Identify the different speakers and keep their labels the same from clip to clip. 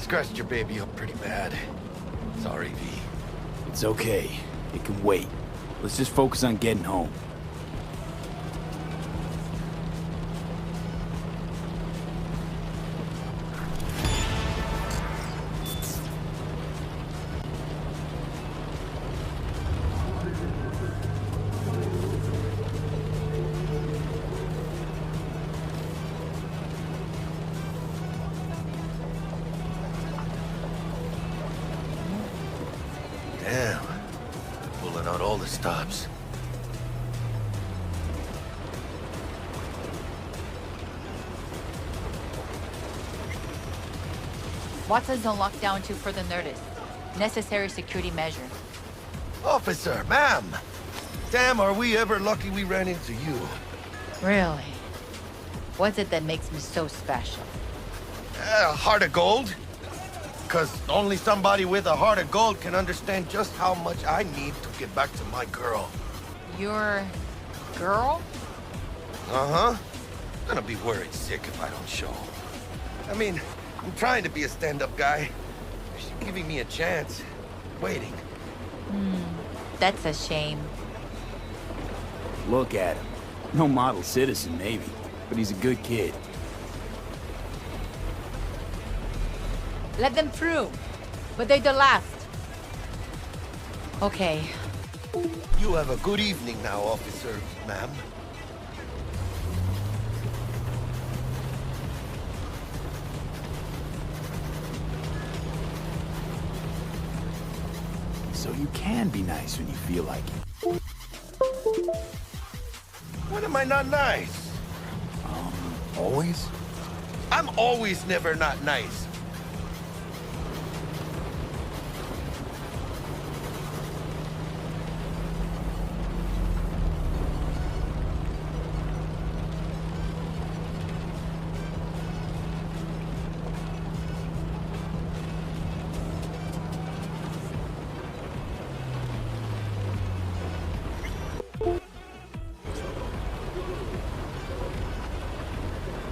Speaker 1: scratched your baby up pretty bad. Sorry, V.
Speaker 2: It's okay. It can wait. Let's just focus on getting home.
Speaker 1: Damn. Pulling out all the stops.
Speaker 3: Watson's on lockdown to further notice. Necessary security measure.
Speaker 1: Officer, ma'am! Damn, are we ever lucky we ran into you.
Speaker 3: Really? What's it that makes me so special?
Speaker 1: Heart of gold? Because only somebody with a heart of gold can understand just how much I need to get back to my girl.
Speaker 3: Your girl?
Speaker 1: Uh-huh. Gonna be worried sick if I don't show. I mean, I'm trying to be a stand-up guy. She's giving me a chance. Waiting.
Speaker 3: That's a shame.
Speaker 2: Look at him. No model citizen, maybe, but he's a good kid.
Speaker 3: Let them through. But they're the last. Okay.
Speaker 1: You have a good evening now, officer, ma'am.
Speaker 2: So you can be nice when you feel like it.
Speaker 1: When am I not nice?
Speaker 2: Always?
Speaker 1: I'm always never not nice.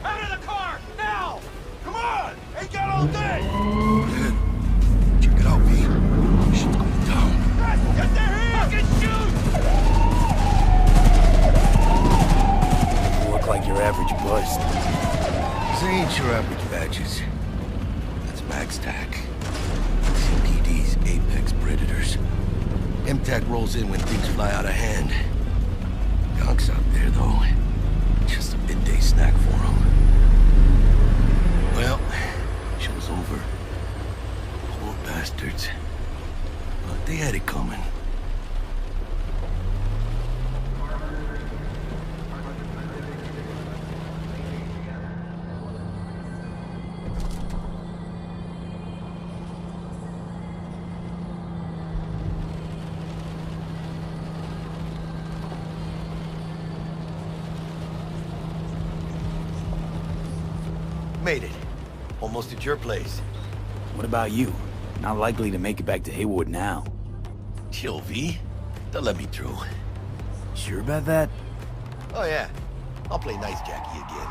Speaker 1: Out of the car! Now! Come on! Ain't got all day! Check it out, V. Shit's going down. Get their hands! Fucking shoot!
Speaker 2: You look like your average bust.
Speaker 1: This ain't your average badges. That's MaxTac. CPD's apex predators. MTAC rolls in when things fly out of hand. Gonks out there, though. Just a midday snack for them. Well, show's over. Poor bastards. But they had it coming. Made it. Almost at your place.
Speaker 2: What about you? Not likely to make it back to Haywood now.
Speaker 1: Chill, V. They'll let me through.
Speaker 2: Sure about that?
Speaker 1: Oh, yeah. I'll play nice Jackie again.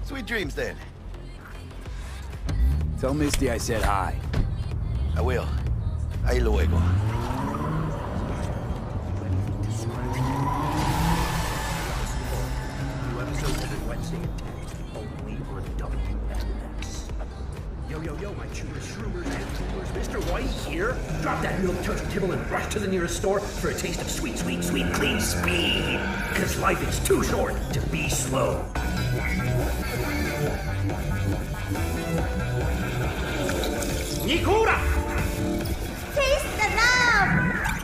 Speaker 1: Sweet dreams, then.
Speaker 2: Tell Misty I said hi.
Speaker 1: I will. Ahí luego.
Speaker 4: Yo, my chewers, shroomers, and toolers. Mr. White here. Drop that milk toast tibble and rush to the nearest store for a taste of sweet, clean speed. Because life is too short to be slow. Nikura!
Speaker 5: Taste the love!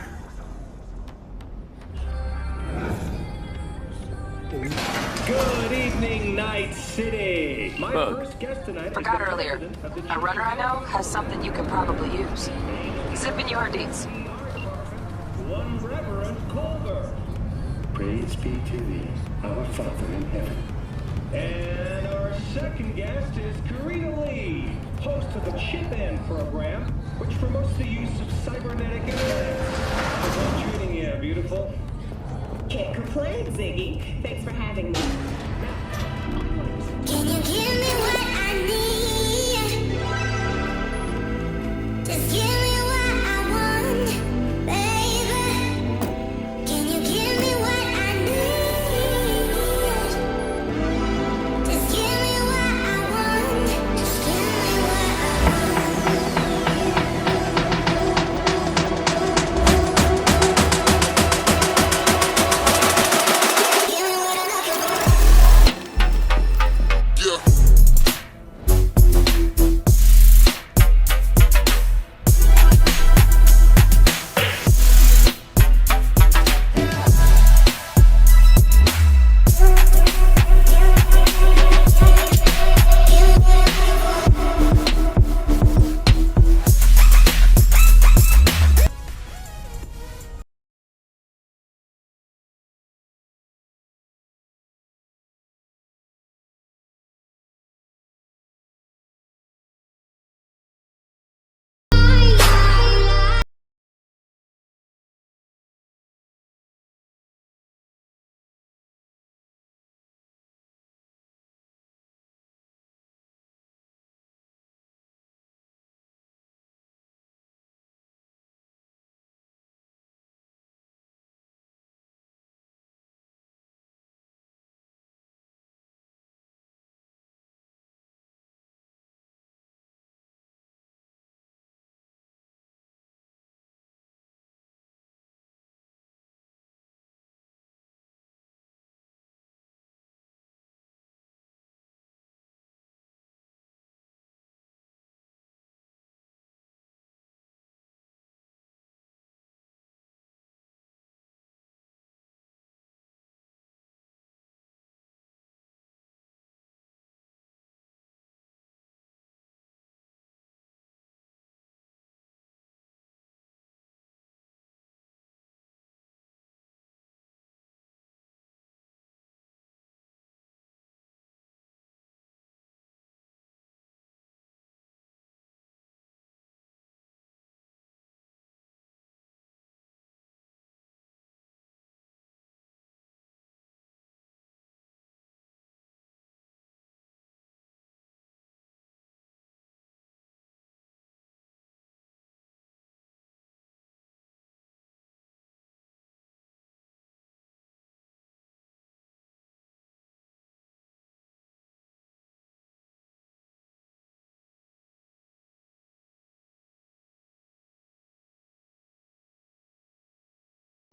Speaker 6: Good evening, Night City. My
Speaker 2: Bug.
Speaker 6: first guest tonight.
Speaker 7: Forgot earlier. A runner I know has something you can probably use. Zip in your deeds.
Speaker 6: One Reverend Culver. Praise be to thee, our Father in heaven. And our second guest is Karina Lee, host of the Chip In program, which promotes the use of cybernetic implants. How's that treating you, beautiful?
Speaker 8: Can't complain, Ziggy. Thanks for having me.
Speaker 5: Can you give me what I need? Just give me what I want, baby. Can you give me what I need? Just give me what I want. Just give me what I want. Give me what I'm looking for.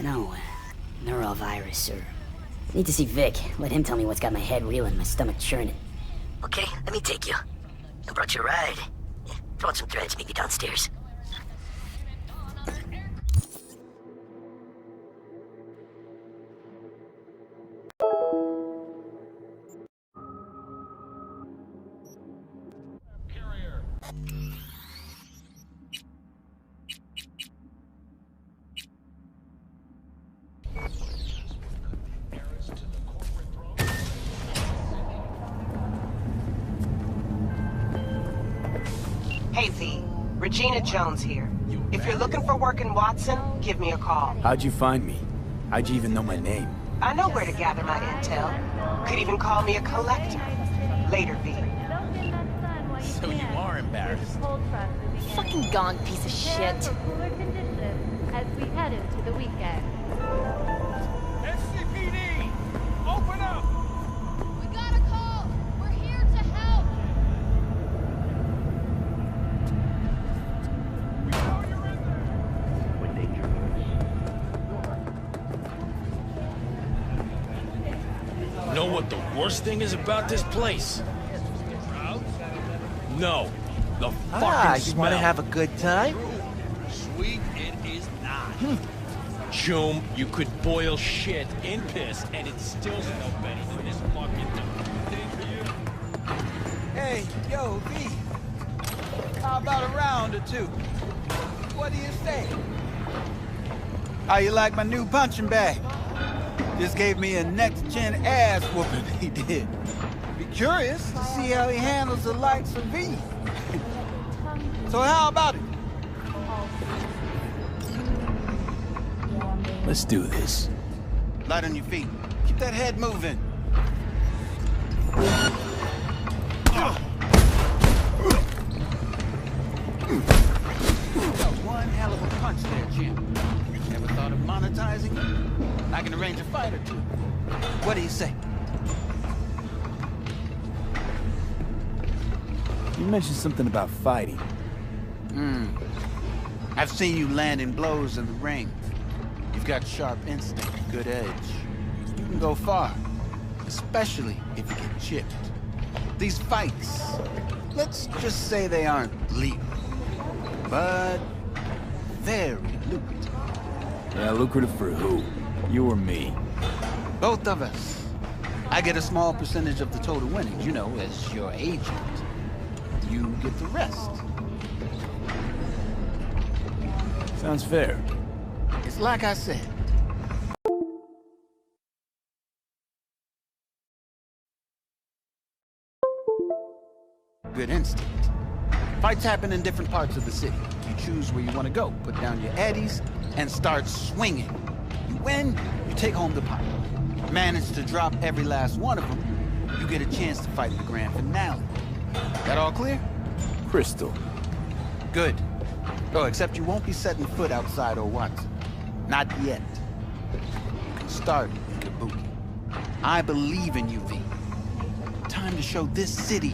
Speaker 9: No, neurovirus or... Need to see Vic. Let him tell me what's got my head reeling, my stomach churning.
Speaker 10: Okay, let me take you. I brought you a ride. Yeah, throw on some threads, meet me downstairs.
Speaker 11: Hey V, Regina Jones here. If you're looking for work in Watson, give me a call.
Speaker 2: How'd you find me? How'd you even know my name?
Speaker 11: I know where to gather my intel. Could even call me a collector. Later, V.
Speaker 12: So you are embarrassed.
Speaker 3: Fucking gone, piece of shit.
Speaker 13: As we head into the weekend.
Speaker 12: SCPD! Open up!
Speaker 13: We got a call! We're here to help!
Speaker 12: We know you're in there!
Speaker 4: When danger
Speaker 12: Know what the worst thing is about this place? No. The fucking
Speaker 14: you want to have a good time?
Speaker 12: Sweet, it is not. Choom, you could boil shit in piss and it still's no better than this fucking thing for you.
Speaker 14: Hey, yo, V. How about a round or two? What do you say? How you like my new punching bag? Just gave me a next-gen ass whooping, he did. Be curious to see how he handles the likes of V. So how about it?
Speaker 2: Let's do this.
Speaker 14: Light on your feet. Keep that head moving. Got one hell of a punch there, champ. Never thought of monetizing it? I can arrange a fight or two. What do you say?
Speaker 2: You mentioned something about fighting.
Speaker 14: I've seen you landing blows in the ring. You've got sharp instinct, good edge. You can go far, especially if you get chipped. These fights, let's just say they aren't lethal, but very lucrative.
Speaker 2: Yeah, lucrative for who? You or me?
Speaker 14: Both of us. I get a small percentage of the total winnings, you know, as your agent. You get the rest.
Speaker 2: Sounds fair.
Speaker 14: It's like I said. Good instinct. Fights happen in different parts of the city. You choose where you want to go, put down your addies, and start swinging. You win, you take home the pot. Manage to drop every last one of them, you get a chance to fight in the grand finale. That all clear?
Speaker 2: Crystal.
Speaker 14: Good. Oh, except you won't be setting foot outside or Watson. Not yet. You can start in Kabuki. I believe in you, V. Time to show this city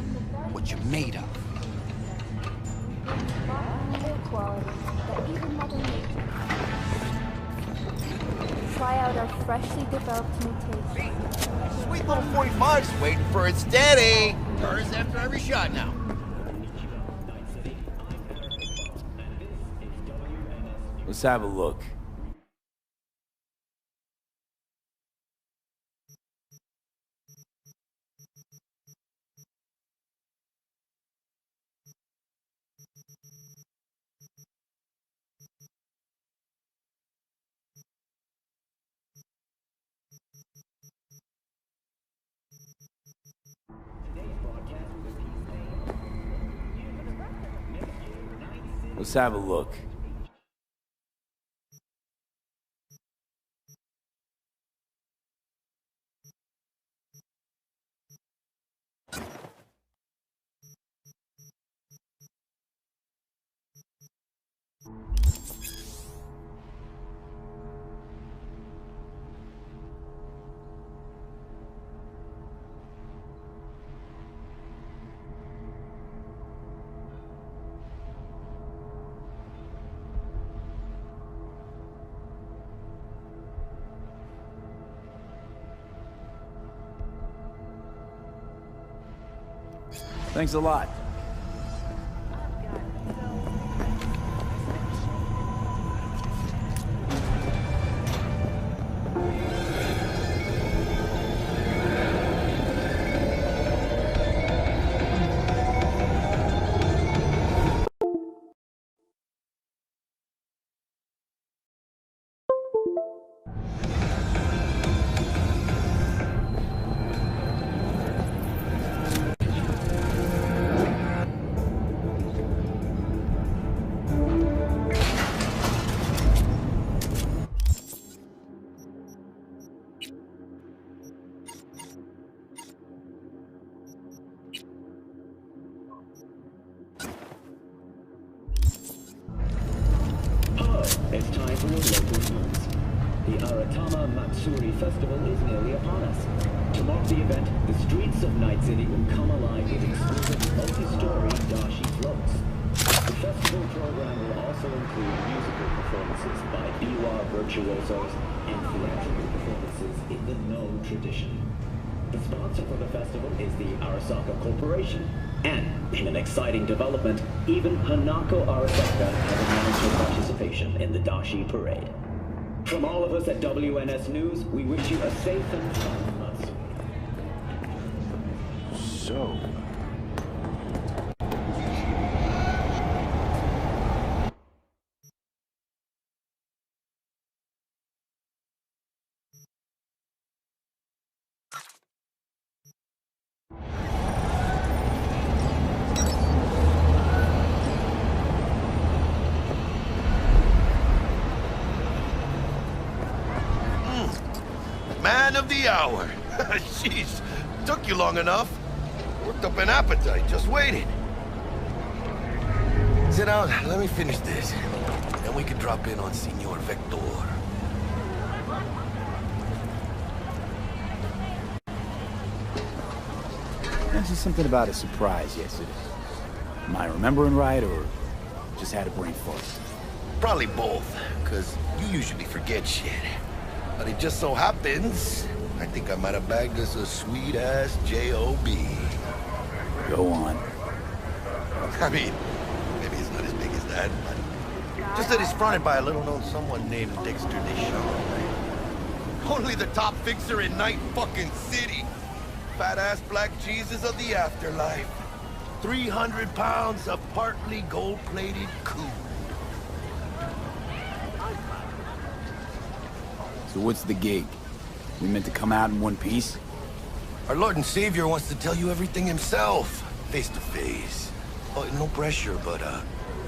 Speaker 14: what you're made of.
Speaker 15: Try out our freshly developed mutation.
Speaker 1: Sweet little 45's waiting for its daddy. Turns after every shot now.
Speaker 2: Let's have a look. Let's have a look. Thanks a lot.
Speaker 6: It's time for your local news. The Aratama Matsuri Festival is nearly upon us. To mark the event, the streets of Night City will come alive with exclusive multi-story dashi floats. The festival program will also include musical performances by biwa virtuosos and theatrical performances in the No tradition. The sponsor for the festival is the Arasaka Corporation. And, in an exciting development, even Hanako Arasaka has announced her participation in the Dashi Parade. From all of us at WNS News, we wish you a safe and fun Matsuri.
Speaker 2: So...
Speaker 1: of the hour. Jeez, took you long enough. Worked up an appetite, just waiting. Sit down, let me finish this. Then we can drop in on Senor Vector.
Speaker 2: Mentioned something about a surprise yesterday. Am I remembering right, or just had a brain fart?
Speaker 1: Probably both, because you usually forget shit. But it just so happens, I think I might have bagged us a sweet-ass J.O.B.
Speaker 2: Go on.
Speaker 1: I mean, maybe it's not as big as that, but just that it's fronted by a little-known someone named Dexter Deschamps. Only the top fixer in Night fucking City. Fat-ass black Jesus of the afterlife. 300 pounds of partly gold-plated cool.
Speaker 2: So what's the gig? We meant to come out in one piece?
Speaker 1: Our Lord and Savior wants to tell you everything himself, face to face. Oh, no pressure, but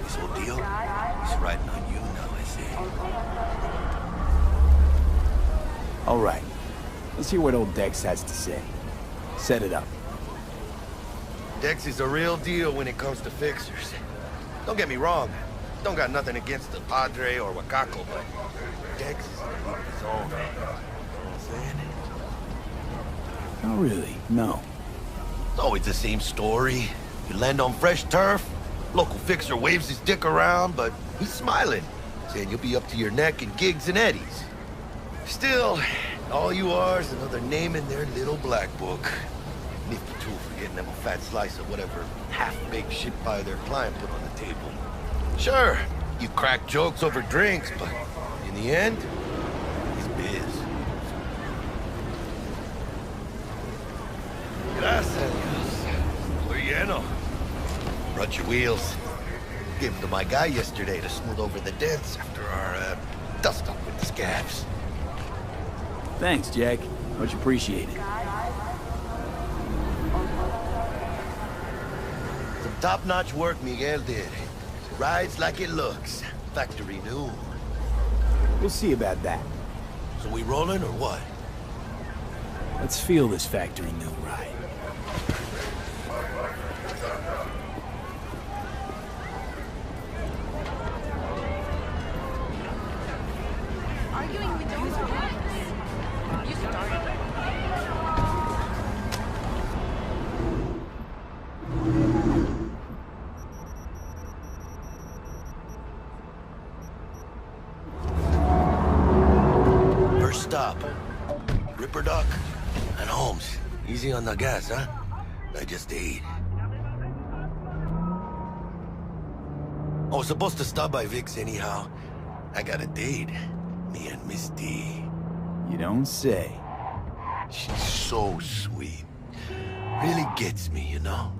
Speaker 1: this whole deal is riding on you now, I say.
Speaker 2: All right. Let's hear what old Dex has to say. Set it up.
Speaker 1: Dex is a real deal when it comes to fixers. Don't get me wrong. Don't got nothing against the Padre or Wakako, but Dex is a league of his own. You know what I'm saying?
Speaker 2: Oh, really? No.
Speaker 1: It's always the same story. You land on fresh turf, local fixer waves his dick around, but he's smiling, saying you'll be up to your neck in gigs and eddies. Still, all you are is another name in their little black book. Nifty tool for getting them a fat slice of whatever half-baked shit pie their client put on the table. Sure, you crack jokes over drinks, but in the end, it's biz. Gracias. Muy lleno. Brought your wheels. Gave them to my guy yesterday to smooth over the dents after our dust-up with the scabs.
Speaker 2: Thanks, Jack. Much appreciated.
Speaker 1: Some top-notch work Miguel did. Rides like it looks. Factory new.
Speaker 2: We'll see about that.
Speaker 1: So we rolling or what?
Speaker 2: Let's feel this factory new ride.
Speaker 13: Arguing with those guys. You started.
Speaker 1: First stop. Ripper Duck and Holmes. Easy on the gas, huh? I just ate. I was supposed to stop by Vic's anyhow. I got a date. Me and Miss D.
Speaker 2: You don't say.
Speaker 1: She's so sweet. Really gets me, you know?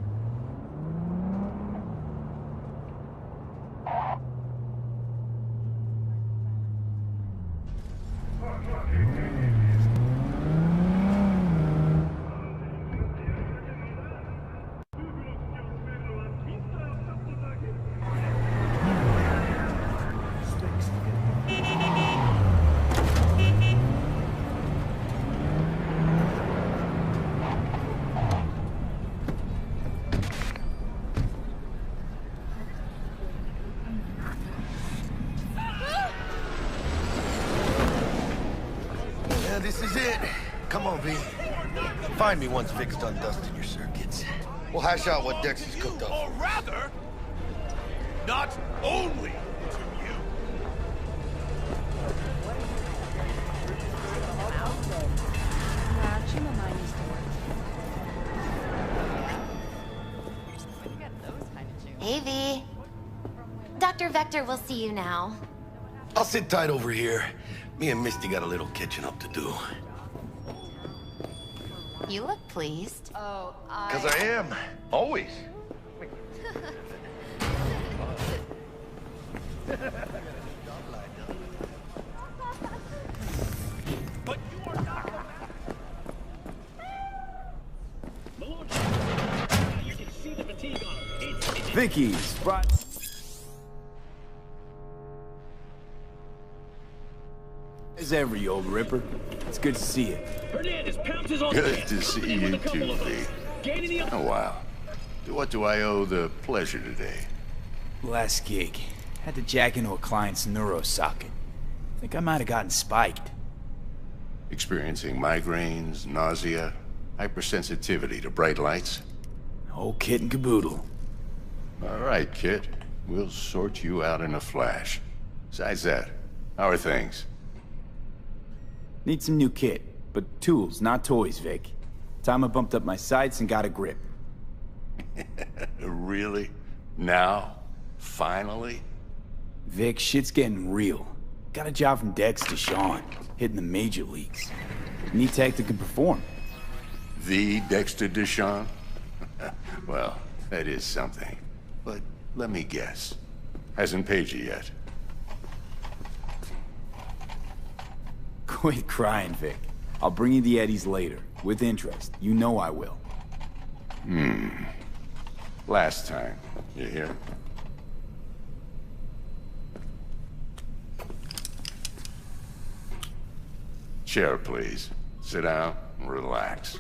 Speaker 1: This is it. Come on, V. Find me once Vic's done dusting your circuits. We'll hash out what Dex has cooked up.
Speaker 12: Or rather, not only to you.
Speaker 16: Hey, V. Dr. Vector will see you now.
Speaker 1: I'll sit tight over here. Me and Misty got a little catching up to do.
Speaker 16: You look pleased.
Speaker 13: Oh,
Speaker 1: Because I am. Always.
Speaker 12: But you are not.
Speaker 6: You can see the fatigue on him.
Speaker 2: Vicky's brought... As ever, you old ripper. It's good to see you.
Speaker 12: Hernandez pounces on
Speaker 17: Good to see you too, V. Oh, wow. What do I owe the pleasure today?
Speaker 2: Last gig. Had to jack into a client's neuro socket. Think I might have gotten spiked.
Speaker 17: Experiencing migraines, nausea, hypersensitivity to bright lights?
Speaker 2: Whole kit and caboodle.
Speaker 17: All right, kid. We'll sort you out in a flash. Besides that, how are things?
Speaker 2: Need some new kit, but tools, not toys, Vic. Time I bumped up my sights and got a grip.
Speaker 17: Really? Now? Finally?
Speaker 2: Vic, shit's getting real. Got a job from Dex to Sean, hitting the major leagues. Need tech that can perform.
Speaker 17: The Dexter Deshawn? Well, that is something. But let me guess. Hasn't paid you yet.
Speaker 2: Quit crying, Vic. I'll bring you the eddies later, with interest. You know I will.
Speaker 17: Last time. You hear? Chair, please. Sit down and relax.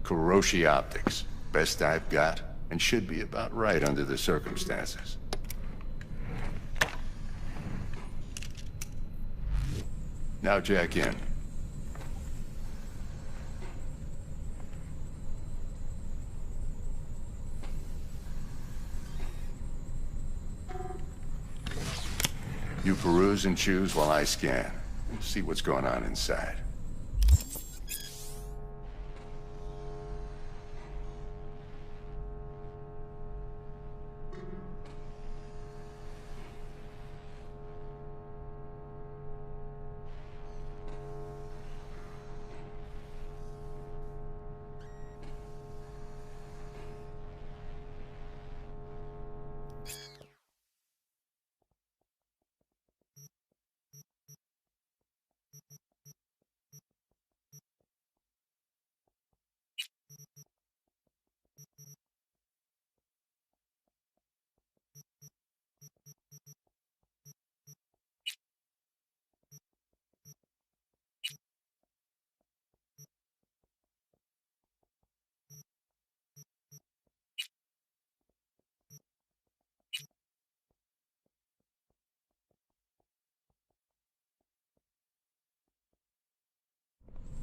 Speaker 17: Kuroshi Optics. Best I've got, and should be about right under the circumstances. Now jack in. You peruse and choose while I scan. See what's going on inside.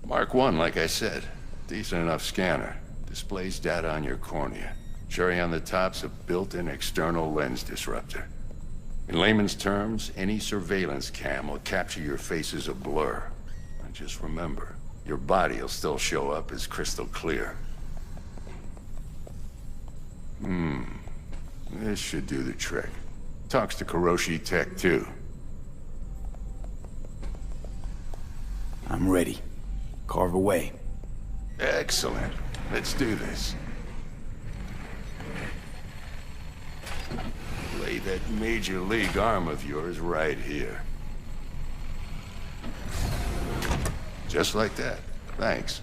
Speaker 17: Mark 1, like I said. Decent enough scanner. Displays data on your cornea. Cherry on the top's a built-in external lens disruptor. In layman's terms, any surveillance cam will capture your face as a blur. And just remember, your body will still show up as crystal clear. This should do the trick. Talks to Kuroshi Tech, too.
Speaker 2: I'm ready. Carve away.
Speaker 17: Excellent. Let's do this. Lay that major league arm of yours right here. Just like that. Thanks.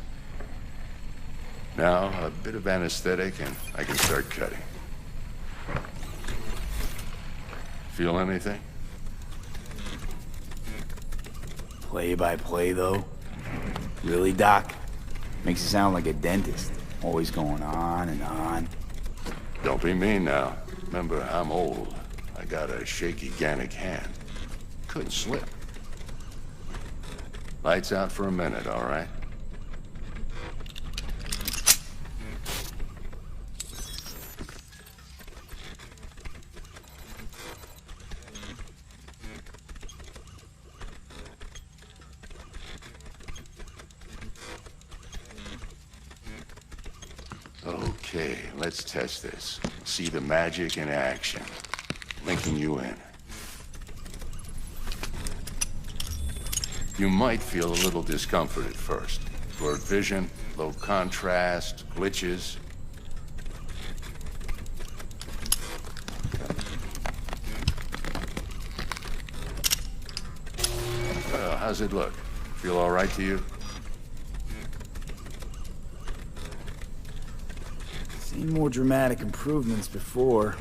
Speaker 17: Now, a bit of anesthetic and I can start cutting. Feel anything?
Speaker 2: Play by play, though? Really, Doc? Makes you sound like a dentist. Always going on and on.
Speaker 17: Don't be mean now. Remember, I'm old. I got a shaky Gannic hand. Could slip. Lights out for a minute, all right? Okay, let's test this. See the magic in action. Linking you in. You might feel a little discomfort at first. Blurred vision, low contrast, glitches. How's it look? Feel all right to you?
Speaker 2: Seen more dramatic improvements before.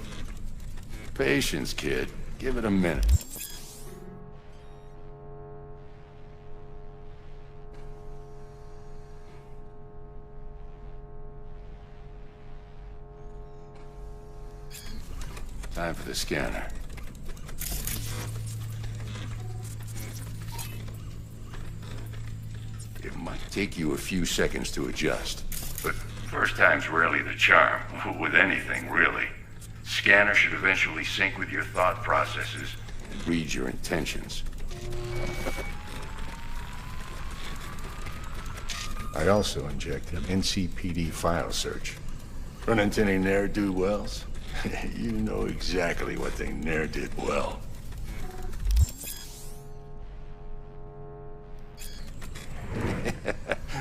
Speaker 17: Patience, kid. Give it a minute. Time for the scanner. It might take you a few seconds to adjust. But first time's rarely the charm, with anything, really. Scanner should eventually sync with your thought processes and read your intentions. I also injected an NCPD file search. Run into any ne'er-do-wells? You know exactly what they ne'er did well.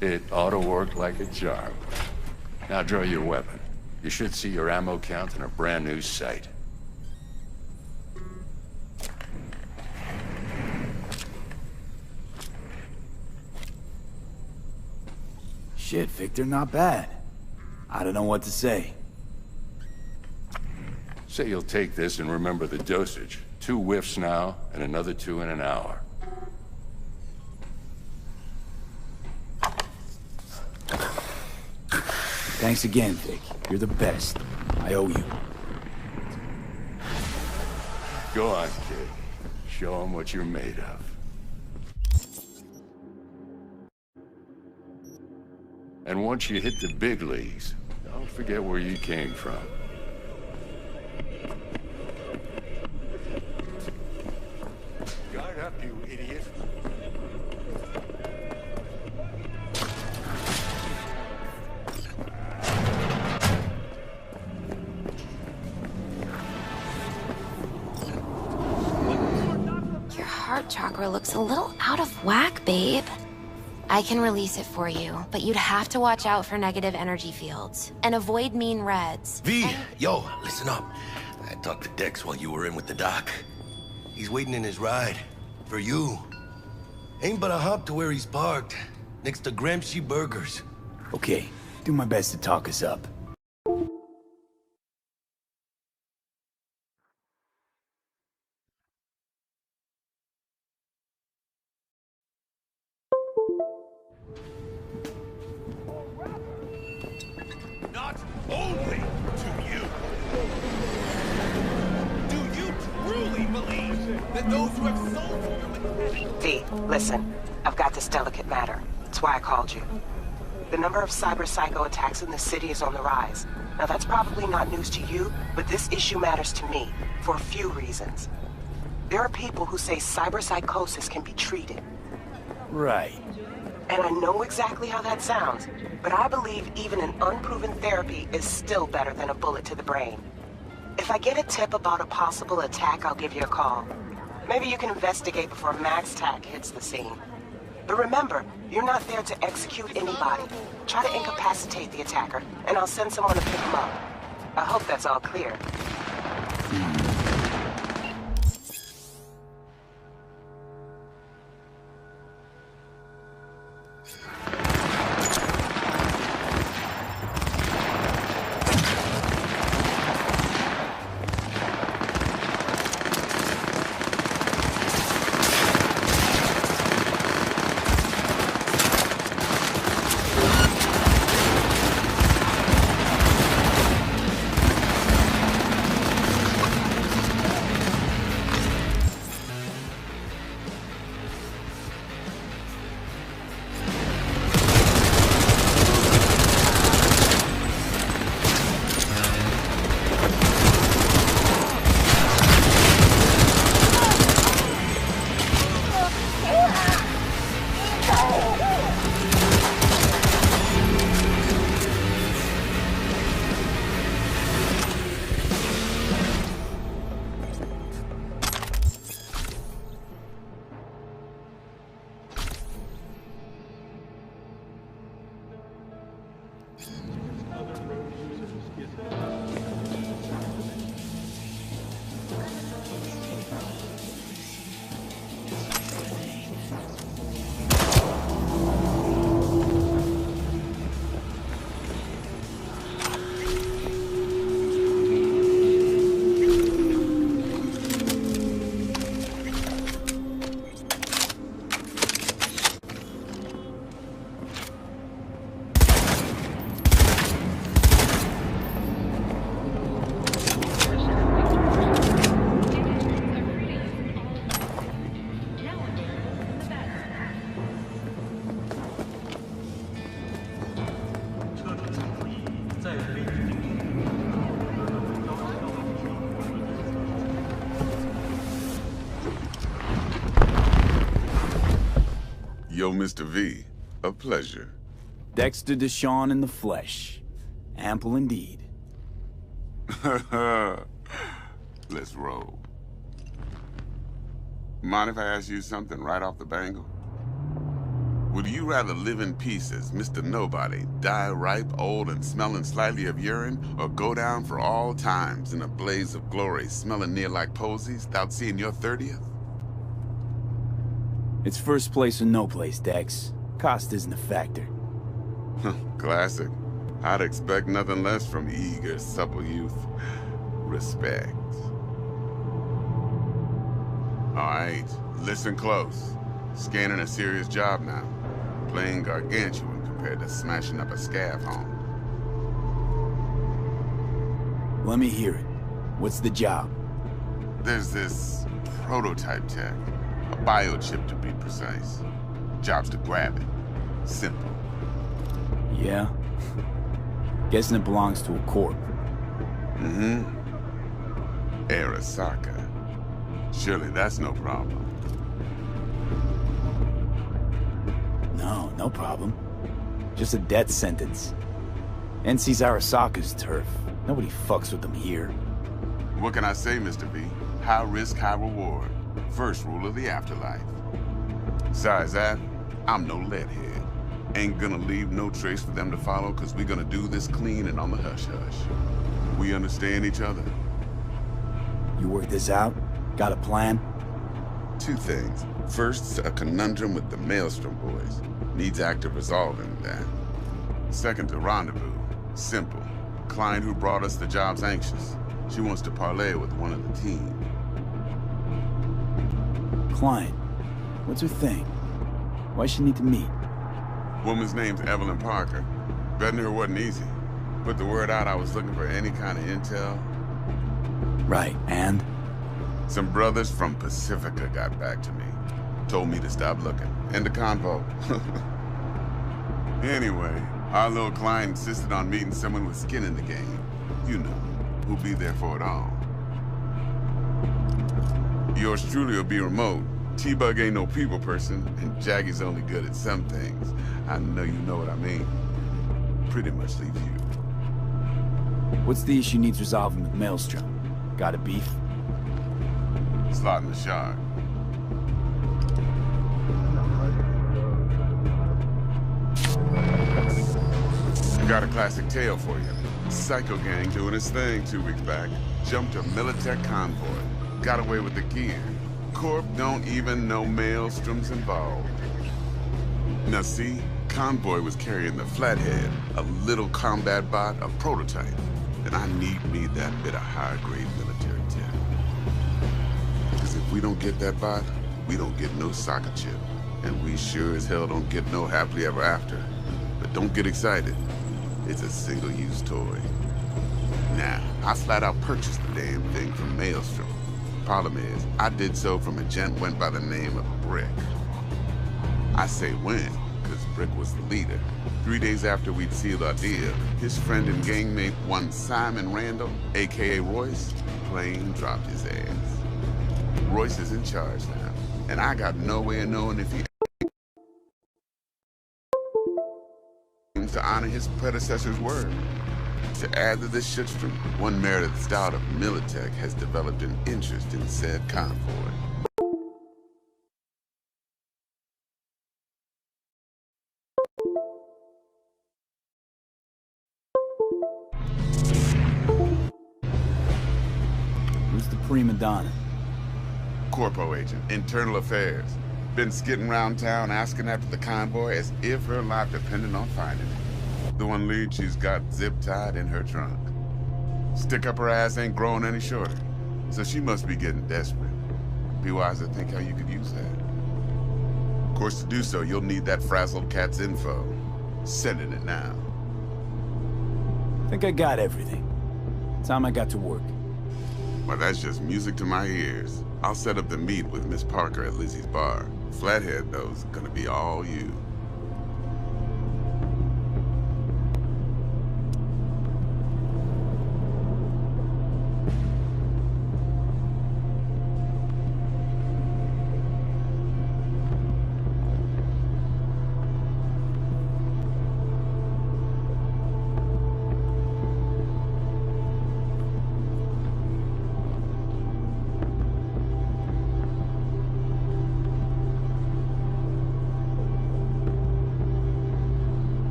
Speaker 17: It ought to work like a charm. Now draw your weapon. You should see your ammo count in a brand new sight.
Speaker 2: Shit, Victor, not bad. I don't know what to say.
Speaker 17: Say you'll take this and remember the dosage. 2 whiffs now, and another 2 in an hour.
Speaker 2: Thanks again, Vic. You're the best. I owe you.
Speaker 17: Go on, kid. Show them what you're made of. And once you hit the big leagues, don't forget where you came from. Guard up, you idiot.
Speaker 16: Your heart chakra looks a little out of whack, babe. I can release it for you, but you'd have to watch out for negative energy fields and avoid mean reds.
Speaker 1: V, yo, listen up. I talked to Dex while you were in with the doc. He's waiting in his ride. For you. Ain't but a hop to where he's parked. Next to Gramsci Burgers.
Speaker 2: Okay, do my best to talk us up.
Speaker 12: Not only to you. Do you truly believe that those who have sold you...
Speaker 11: V, listen. I've got this delicate matter. That's why I called you. The number of cyber-psycho attacks in the city is on the rise. Now that's probably not news to you, but this issue matters to me for a few reasons. There are people who say cyber-psychosis can be treated.
Speaker 2: Right.
Speaker 11: And I know exactly how that sounds, but I believe even an unproven therapy is still better than a bullet to the brain. If I get a tip about a possible attack, I'll give you a call. Maybe you can investigate before MaxTac hits the scene. But remember, you're not there to execute anybody. Try to incapacitate the attacker, and I'll send someone to pick him up. I hope that's all clear.
Speaker 18: Yo, Mr. V, a pleasure.
Speaker 2: Dexter Deshawn in the flesh. Ample indeed.
Speaker 18: Let's roll. Mind if I ask you something right off the bangle? Would you rather live in pieces, Mr. Nobody, die ripe, old, and smelling slightly of urine, or go down for all times in a blaze of glory, smelling near like posies, without seeing your 30th?
Speaker 2: It's first place or no place, Dex. Cost isn't a factor.
Speaker 18: Classic. I'd expect nothing less from eager, supple youth. Respect. All right, listen close. Scanning a serious job now. Playing gargantuan compared to smashing up a scav home.
Speaker 2: Let me hear it. What's the job?
Speaker 18: There's this prototype tech. A biochip to be precise. Job's to grab it. Simple.
Speaker 2: Yeah? Guessing it belongs to a corp.
Speaker 18: Mm-hmm. Arasaka. Surely that's no problem.
Speaker 2: No problem. Just a death sentence. NC's Arasaka's turf. Nobody fucks with them here.
Speaker 18: What can I say, Mr. V? High risk, high reward. First rule of the afterlife. Besides that, I'm no leadhead. Ain't gonna leave no trace for them to follow, cause we gonna do this clean and on the hush-hush. We understand each other.
Speaker 2: You work this out? Got a plan?
Speaker 18: Two things. First, a conundrum with the Maelstrom boys. Needs active resolving that. Second, a rendezvous. Simple. Client who brought us the job's anxious. She wants to parlay with one of the team.
Speaker 2: Client? What's her thing? Why she need to meet?
Speaker 18: Woman's name's Evelyn Parker. Betting her wasn't easy. Put the word out I was looking for any kind of intel.
Speaker 2: Right, and?
Speaker 18: Some brothers from Pacifica got back to me. Told me to stop looking. End the convo. Anyway, our little client insisted on meeting someone with skin in the game. You know, who'll be there for it all. Yours truly will be remote. T-Bug ain't no people person, and Jaggy's only good at some things. I know you know what I mean. Pretty much leave you.
Speaker 2: What's the issue needs resolving with Maelstrom? Got a beef?
Speaker 18: Slotting the shark. I got a classic tale for you. Psycho gang doing its thing 2 weeks back. Jumped a Militech convoy. Got away with the gear. Corp don't even know Maelstrom's involved. Now see, convoy was carrying the Flathead, a little combat bot, a prototype. And I need me that bit of high-grade military tech. Because if we don't get that bot, we don't get no soccer chip. And we sure as hell don't get no happily ever after. But don't get excited. It's a single-use toy. Now, I flat out purchased the damn thing from Maelstrom. Problem is, I did so from a gent went by the name of Brick. I say when, because Brick was the leader. 3 days after we'd sealed our deal, his friend and gangmate, one Simon Randall, a.k.a. Royce, plain dropped his ass. Royce is in charge now, and I got no way of knowing if he aims to honor his predecessor's word. To add to this shitstorm, one merited stout of Militech has developed an interest in said convoy.
Speaker 2: Who's the prima donna?
Speaker 18: Corpo agent, internal affairs. Been skidding around town asking after the convoy as if her life depended on finding it. The one lead she's got zip-tied in her trunk. Stick up her ass ain't growing any shorter, so she must be getting desperate. Be wise to think how you could use that. Of course, to do so, you'll need that frazzled cat's info. Sending it now.
Speaker 2: Think I got everything. Time I got to work.
Speaker 18: Well, that's just music to my ears. I'll set up the meet with Miss Parker at Lizzie's bar. Flathead, though, is gonna be all you.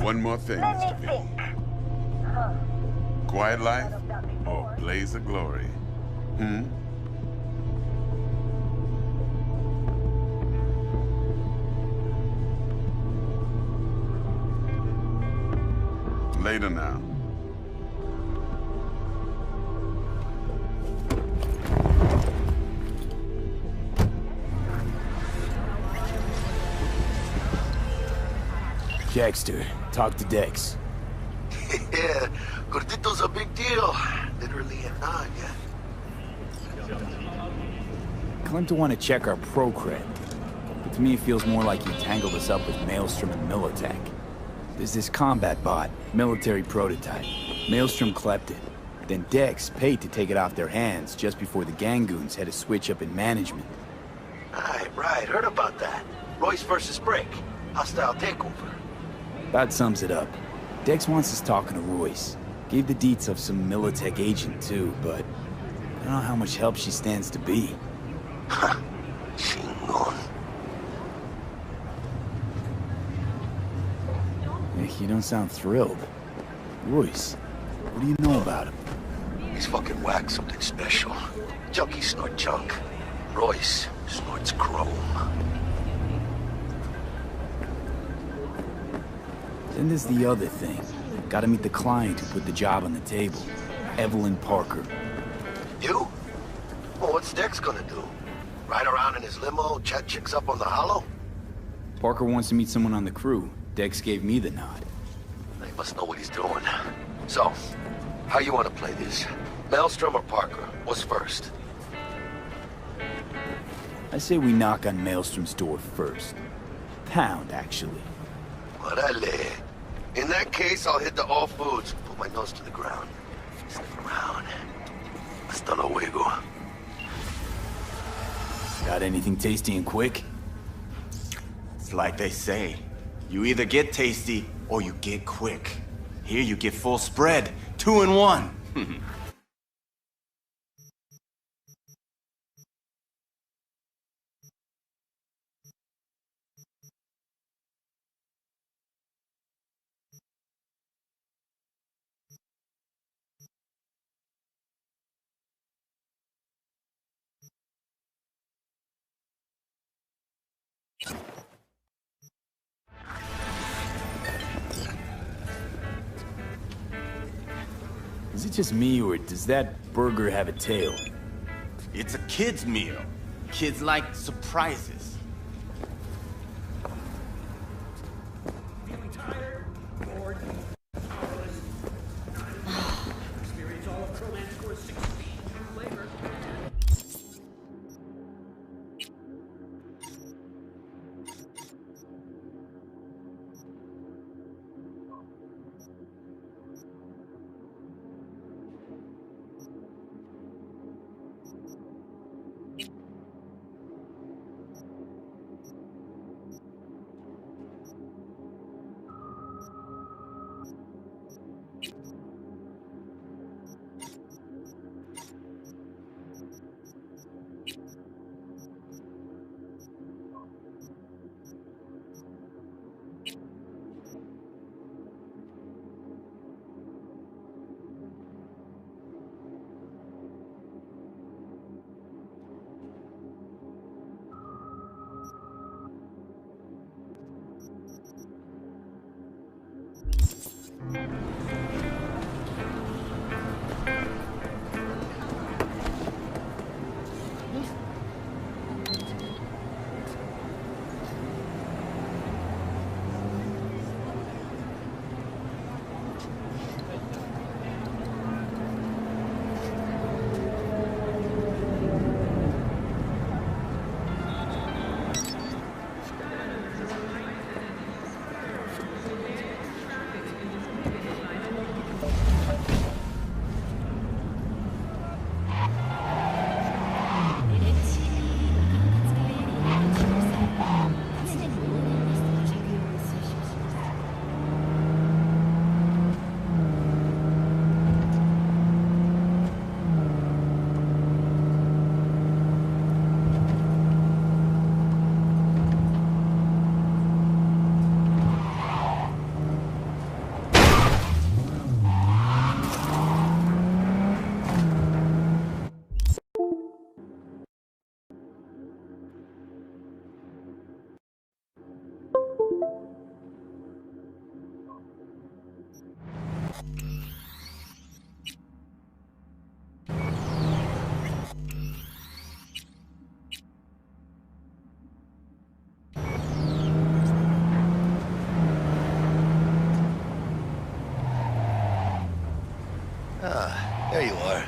Speaker 18: One more thing, Mr. V. Quiet life or blaze of glory? Hmm? Later now.
Speaker 2: Jackster, talk to Dex.
Speaker 1: Yeah, Gordito's a big deal. Literally a nod, yeah.
Speaker 2: Claim to want to check our pro cred, but to me it feels more like he tangled us up with Maelstrom and Militech. There's this combat bot, military prototype. Maelstrom clept it. Then Dex paid to take it off their hands just before the Gangoons had a switch up in management.
Speaker 1: Right, heard about that. Royce versus Brick. Hostile takeover.
Speaker 2: That sums it up. Dex wants us talking to Royce. Gave the deets of some Militech agent too, but I don't know how much help she stands to be.
Speaker 1: Chingon.
Speaker 2: You don't sound thrilled. Royce, what do you know about him?
Speaker 1: He's fucking whack, something special. Junkies snort junk. Royce snorts chrome.
Speaker 2: Then there's the other thing. Gotta meet the client who put the job on the table. Evelyn Parker.
Speaker 1: You? Well, what's Dex gonna do? Ride around in his limo, chat chicks up on the hollow?
Speaker 2: Parker wants to meet someone on the crew. Dex gave me the nod.
Speaker 1: He must know what he's doing. So, how you want to play this? Maelstrom or Parker? What's first?
Speaker 2: I say we knock on Maelstrom's door first. Pound, actually.
Speaker 1: Orale. In that case, I'll hit the all foods. Put my nose to the ground. Stick around. Hasta luego.
Speaker 2: Got anything tasty and quick?
Speaker 19: It's like they say. You either get tasty or you get quick. Here you get full spread. 2 in 1.
Speaker 2: Is it just me, or does that burger have a tail?
Speaker 19: It's a kid's meal. Kids like surprises.
Speaker 4: Feeling tired, bored, powerless. Experience all of Crowland's Core's 6 speed true flavor.
Speaker 1: Ah, there you are.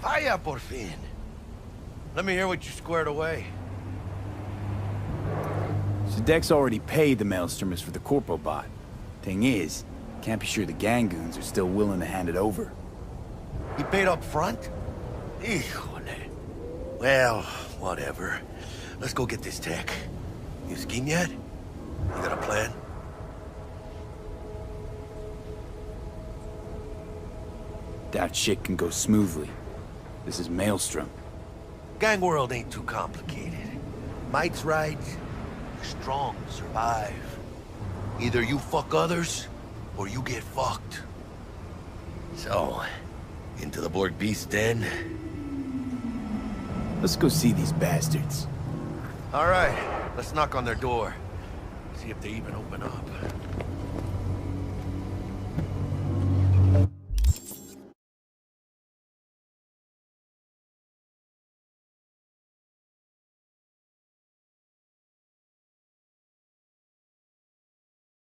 Speaker 1: Vaya, por fin. Let me hear what you squared away.
Speaker 2: So Dex already paid the Maelstromers for the Corpo bot. Thing is, can't be sure the Gangoons are still willing to hand it over.
Speaker 1: He paid up front? Híjole. Well, whatever. Let's go get this tech. You scheme yet? You got a plan?
Speaker 2: That shit can go smoothly. This is Maelstrom.
Speaker 1: Gang world ain't too complicated. Might's right. Strong survive. Either you fuck others, or you get fucked. So, into the Borg Beast den?
Speaker 2: Let's go see these bastards.
Speaker 1: All right, let's knock on their door. See if they even open up.